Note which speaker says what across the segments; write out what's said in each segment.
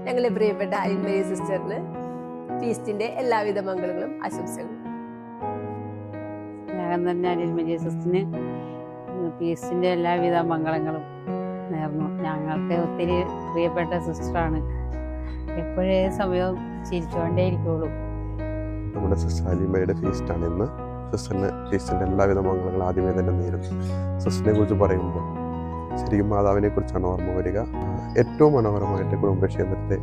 Speaker 1: ഞങ്ങളെ പ്രിയപ്പെട്ട അലിൻമരിയ സിസ്റ്ററിന് ഫീസ്റ്റിന്റെ എല്ലാവിധ മംഗളങ്ങളും ആശംസകളും.
Speaker 2: ഞാൻ തന്നെ അലിൻമരിയ സിസ്റ്ററിന് ഫീസ്റ്റിന്റെ എല്ലാവിധ മംഗളങ്ങളും നേർന്നു. ഞങ്ങൾക്ക് ഒത്തിരി പ്രിയപ്പെട്ട സിസ്റ്ററാണ്. എപ്പോഴേ സമയവും ചിരിച്ചുകൊണ്ടേയിരിക്കുള്ളൂ.
Speaker 3: നമ്മുടെ സിസ്റ്റർ അലിൻമരിയുടെ ഫീസ്റ്റാണ് ഇന്ന്. സിസ്റ്ററിന് ഫീസ്റ്റിൻ്റെ എല്ലാവിധ മംഗളങ്ങൾ ആദ്യമേ തന്നെ നേരുന്നു. സിസ്റ്ററിനെ കുറിച്ച് പറയുമ്പോൾ ശരിക്കും മാതാവിനെ കുറിച്ചാണ് ഓർമ്മ വരിക. ഏറ്റവും മനോഹരമായിട്ട് കുടുംബക്ഷേത്രത്തെ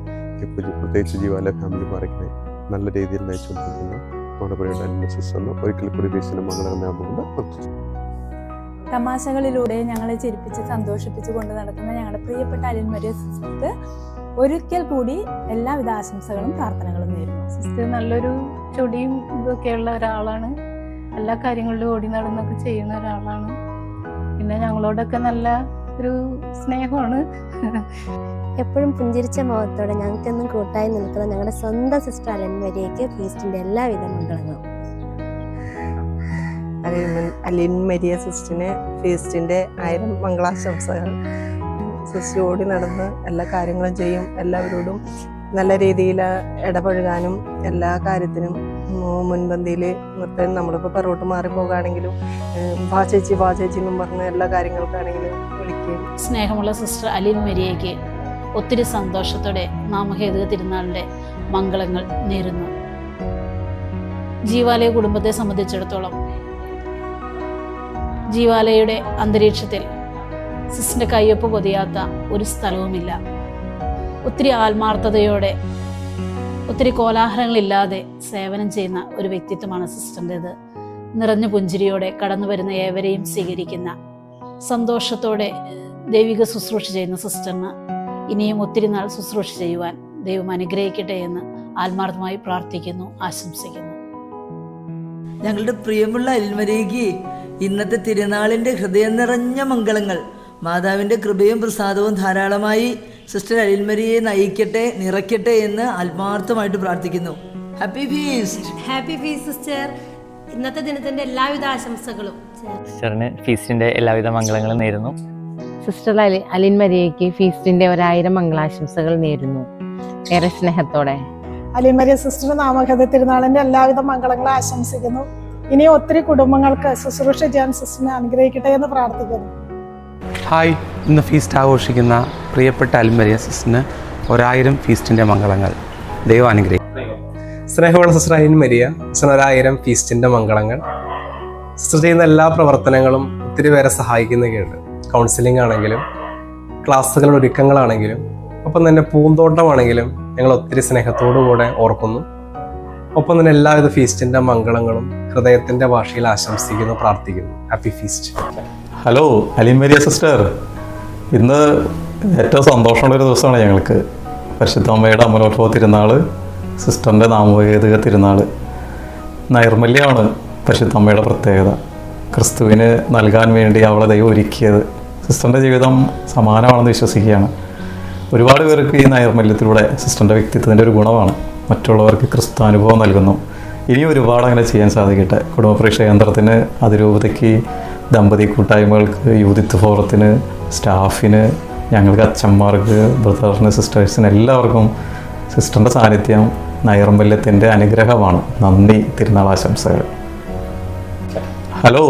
Speaker 3: പ്രത്യേകിച്ച് ജീവാലയ ഫാമിലി പാർക്കിനെ നല്ല രീതിയിൽ നയിച്ചുകൊണ്ടിരിക്കുന്ന നമ്മുടെ പ്രിയപ്പെട്ട അലിൻമരിയ സിസ്റ്ററിന് ഒരിക്കൽ കൂടി ഫീസ്റ്റിൻ്റെ മംഗളങ്ങൾ നേർന്നുകൊണ്ട്
Speaker 4: തമാശകളിലൂടെ ഞങ്ങളെ ചിരിപ്പിച്ച് സന്തോഷിപ്പിച്ച് കൊണ്ട് നടക്കുന്ന ഞങ്ങളുടെ പ്രിയപ്പെട്ട അലിൻമരിയ സിസ്റ്റർക്ക് ഒരിക്കൽ കൂടി എല്ലാവിധ ആശംസകളും പ്രാർത്ഥനകളും നേരുന്നു.
Speaker 5: സിസ്റ്റർ നല്ലൊരു ചൊടിയും ഇതൊക്കെയുള്ള ഒരാളാണ്. എല്ലാ കാര്യങ്ങളിലും ഓടി നടന്നൊക്കെ ചെയ്യുന്ന ഒരാളാണ്. പിന്നെ ഞങ്ങളോടൊക്കെ നല്ല ഒരു സ്നേഹമാണ്.
Speaker 6: എപ്പോഴും പുഞ്ചിരിച്ച മുഖത്തോടെ ഞങ്ങൾക്കെന്നും കൂട്ടായി നിൽക്കുന്ന ഞങ്ങളുടെ സ്വന്തം സിസ്റ്റർ അലിൻമരിയയ്ക്ക് ഫീസ്റ്റിന്റെ എല്ലാവിധ മംഗളങ്ങളും.
Speaker 7: അലിൻമരിയ സിസ്റ്ററിന് ഫീസ്റ്റിന്റെ 1000 മംഗളാശംസകൾ. സിസ്റ്റർ ഓടി നടന്ന് എല്ലാ കാര്യങ്ങളും ചെയ്യും. എല്ലാവരോടും നല്ല രീതിയിൽ ഇടപഴകാനും എല്ലാ കാര്യത്തിനും മുൻപന്തിയിൽ നിർത്താൻ. നമ്മളിപ്പോൾ പെറോട്ട് മാറിപ്പോകുകയാണെങ്കിലും വാ ചേച്ചി എന്നും പറഞ്ഞ് എല്ലാ കാര്യങ്ങൾക്കാണെങ്കിലും വിളിക്കുകയും.
Speaker 8: സ്നേഹമുള്ള സിസ്റ്റർ അലിൻമരിയയ്ക്ക് ഒത്തിരി സന്തോഷത്തോടെ നാമഹേതുക തിരുനാളിൻ്റെ മംഗളങ്ങൾ നേരുന്നു. ജീവാലയ കുടുംബത്തെ സംബന്ധിച്ചിടത്തോളം ജീവാലയയുടെ അന്തരീക്ഷത്തിൽ സിസ്റ്ററിൻ്റെ കയ്യൊപ്പ് പൊതിയാത്ത ഒരു സ്ഥലവുമില്ല. ഒത്തിരി ആത്മാർത്ഥതയോടെ ഒത്തിരി കോലാഹലങ്ങളില്ലാതെ സേവനം ചെയ്യുന്ന ഒരു വ്യക്തിത്വമാണ് സിസ്റ്ററിൻ്റേത്. നിറഞ്ഞ പുഞ്ചിരിയോടെ കടന്നു വരുന്ന ഏവരെയും സ്വീകരിക്കുന്ന സന്തോഷത്തോടെ ദൈവിക ശുശ്രൂഷ ചെയ്യുന്ന സിസ്റ്ററിന് ഇനിയും ഒത്തിരി നാൾ ശുശ്രൂഷ ചെയ്യുവാൻ ദൈവം അനുഗ്രഹിക്കട്ടെ എന്ന് ആത്മാർത്ഥമായി പ്രാർത്ഥിക്കുന്നു, ആശംസിക്കുന്നു.
Speaker 9: ഞങ്ങളുടെ പ്രിയമുള്ള അലിൻമരിയയ്ക്ക് ഇന്നത്തെ തിരുനാളിൻ്റെ ഹൃദയം നിറഞ്ഞ മംഗളങ്ങൾ. മാതാവിൻ്റെ കൃപയും പ്രസാദവും ധാരാളമായി സിസ്റ്റർ അലിൻമരിയെ നയിക്കട്ടെ, നിറയ്ക്കട്ടെ എന്ന് ആത്മാർത്ഥമായിട്ട് പ്രാർത്ഥിക്കുന്നു. Happy feast.
Speaker 6: Happy feast sister. ഇന്നത്തെ ദിനത്തിന്റെ എല്ലാവിധ ആശംസകളും.
Speaker 10: സിസ്റ്ററിന് ഫീസ്റ്റിന്റെ എല്ലാവിധ മംഗളങ്ങളും നേരുന്നു.
Speaker 2: സിസ്റ്റർ അലിൻമരിയയ്ക്ക് ഫീസ്റ്റിന്റെ 1000 മംഗളാശംസകൾ നേരുന്നു ഏറെ സ്നേഹത്തോടെ.
Speaker 4: അലിൻമരിയ സിസ്റ്റർ നാമഹേതുക തിരുനാളിന്റെ എല്ലാവിധ മംഗളങ്ങളും ആശംസിക്കുന്നു. ഇനി ഒത്തിരി കുടുംബങ്ങൾക്ക് ശുശ്രൂഷ ചെയ്യാൻ സിസ്റ്ററിനെ അനുഗ്രഹിക്കട്ടെ എന്ന് പ്രാർത്ഥിക്കുന്നു.
Speaker 11: ഹായ്, ഇന്ന് ഫീസ്റ്റ് ആഘോഷിക്കുന്ന പ്രിയപ്പെട്ട അലിൻമരിയ സിസ്റ്ററിന് 1000 ഫീസ്റ്റിൻ്റെ മംഗളങ്ങൾ. ദൈവം അനുഗ്രഹിക്കും.
Speaker 12: സ്നേഹമുള്ള സിസ്റ്റർ അലിൻമരിയ സിസ്റ്റർ 1000 ഫീസ്റ്റിൻ്റെ മംഗളങ്ങൾ. സിസ്റ്റർ ചെയ്യുന്ന എല്ലാ പ്രവർത്തനങ്ങളും ഒത്തിരി പേരെ സഹായിക്കുന്നൊക്കെയുണ്ട്. കൗൺസിലിംഗ് ആണെങ്കിലും ക്ലാസ്സുകളുടെ ഒരുക്കങ്ങളാണെങ്കിലും ഒപ്പം തന്നെ പൂന്തോട്ടമാണെങ്കിലും ഞങ്ങൾ ഒത്തിരി സ്നേഹത്തോടു കൂടെ ഓർക്കുന്നു. ഒപ്പം തന്നെ എല്ലാവിധ ഫീസ്റ്റിൻ്റെ മംഗളങ്ങളും ഹൃദയത്തിൻ്റെ ഭാഷയിൽ ആശംസിക്കുന്നു, പ്രാർത്ഥിക്കുന്നു. Happy feast.
Speaker 13: ഹലോ അലിൻമരിയ സിസ്റ്റർ, ഇന്ന് ഏറ്റവും സന്തോഷമുള്ളൊരു ദിവസമാണ് ഞങ്ങൾക്ക്. പരിശുദ്ധ അമ്മയുടെ അമലോത്ഭവ തിരുനാൾ, സിസ്റ്ററിൻ്റെ നാമഹേതുക തിരുനാൾ. നൈർമല്യമാണ് പരിശുദ്ധ അമ്മയുടെ പ്രത്യേകത. ക്രിസ്തുവിന് നൽകാൻ വേണ്ടി അവളെ ദൈവം ഒരുക്കിയത്. സിസ്റ്ററിൻ്റെ ജീവിതം സമാനമാണെന്ന് വിശ്വസിക്കുകയാണ്. ഒരുപാട് പേർക്ക് ഈ നൈർമല്യത്തിലൂടെ സിസ്റ്ററിൻ്റെ വ്യക്തിത്വത്തിൻ്റെ ഒരു ഗുണമാണ് മറ്റുള്ളവർക്ക് ക്രിസ്താനുഭവം നൽകുന്നു. ഇനിയും ഒരുപാട് അങ്ങനെ ചെയ്യാൻ സാധിക്കട്ടെ. കുടുംബപ്രേക്ഷ കേന്ദ്രത്തിന്, അതിരൂപതയ്ക്ക്, ദമ്പതി കൂട്ടായ്മകൾക്ക്, യൂതിത്ത് ഫോറത്തിന്, സ്റ്റാഫിന്, ഞങ്ങൾക്ക് അച്ഛന്മാർക്ക്, ബ്രദറിന്, സിസ്റ്റേഴ്സിന് എല്ലാവർക്കും സിസ്റ്ററിൻ്റെ സാന്നിധ്യം നൈർമല്യത്തിൻ്റെ അനുഗ്രഹമാണ്. നന്ദി. തിരുനാൾ ആശംസകൾ. ഹലോ.